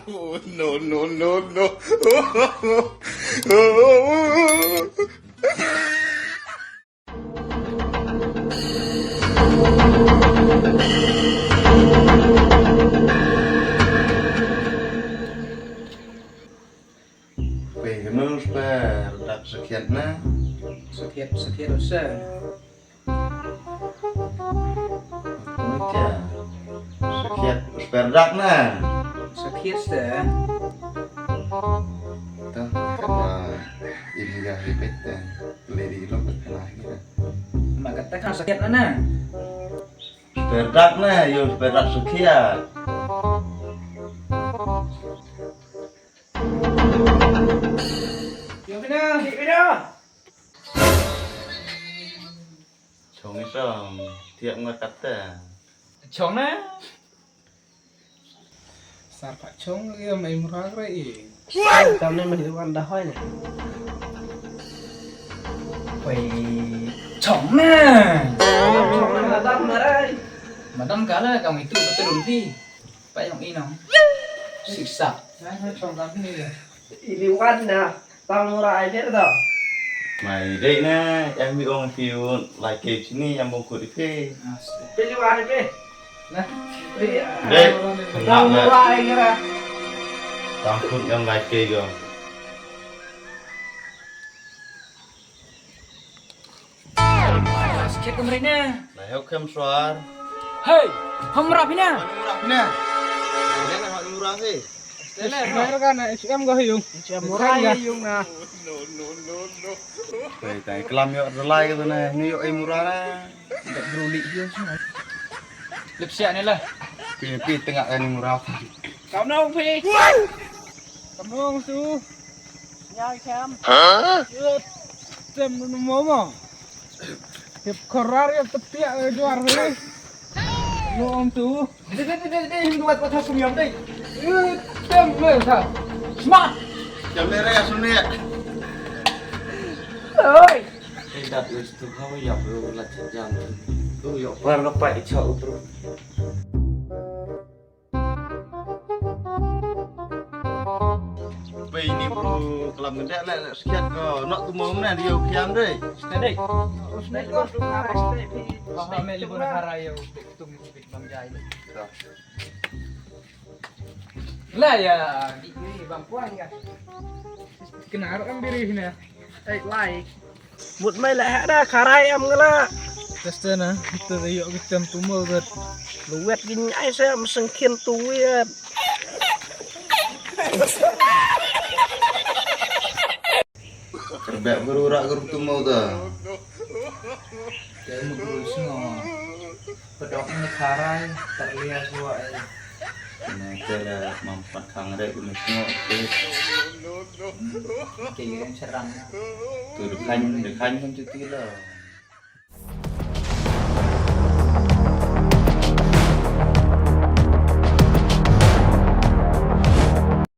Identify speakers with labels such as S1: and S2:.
S1: Oh, no, no, no, no.
S2: Pengen per dak sekian na
S3: Sekian dosa.
S2: aja sekian per dak na
S3: Sekian dah.
S2: tuh karena ini gak ribet dan lady lo berkelah gitu
S3: Mak katakan sekian mana?
S2: per dak na yo per dak sekian
S3: Yo Pina.
S2: chong isong tiap ngakata
S3: Chong na. Sarpak chong lagi mai murah rai.
S4: Cảm nên mình được ăn đã hơi này.
S3: Wei chong na.
S4: Chong là đâm mà đây.
S3: Madam kala kamu itu betul rumpi. Pak yang ini nong. Siksa. Saya chong kami ni.
S4: Ili ăn nè. Tao mua lại thế rồi.
S2: mày đây na em bị ông phiêu lại kịp sini em bông cụt đi phê
S4: Ili ăn đi.
S3: Nah,
S2: đây
S4: Tao mua lại cái ra.
S2: tao cụt em lại kịp rồi
S3: sikit kemerina.
S2: này heo kem suar
S3: Hei, hamra Pina.
S2: nè đây là họ murah sih
S3: Bayar kan SM gak yung?
S4: Murah ya yung nè.
S2: Vậy tại kelam yuk relai gitu nah ini yuk murah nah
S3: Tidak beruli dia semua. Lipsiak ni lah.
S2: pi tengah kan murah
S4: Cảm ơn Phi.
S3: Cảm ơn chú.
S4: Nhai xem.
S3: Tem no momo. Hip korar ya tepiak juar ni. Lo om tu. Dia buat kata sumyam deh. Tem le sa. Smart.
S2: jam lere ya suni ya
S4: Ơi.
S2: tidak wis tuh kau ya bro lah jam tuh yuk bar lepai cok bro ini bro kelam gede lah sekian kau nak tu mau mana dia kiam deh
S3: Steady.
S4: Usnai có đúng là stay Phi.
S3: Bapak me libur harayo tung bit bang jai. Lah ya, di bangkuan kan. Kenal kan diri ni.
S4: Like. Một mấy lại hạ ra khá rai em cái là.
S3: Testa na, kita yuk kita tumul ber.
S4: Luet gini ai xem sengkin tuit.
S2: Kerbek berurak geruk tu mau dah
S3: Kayak mukul semua. Pedok ni karai terlihat buat.
S2: nah cara mampat kang ada guna semua
S3: Kayak yang serang.
S2: tu dekan kan cuti lah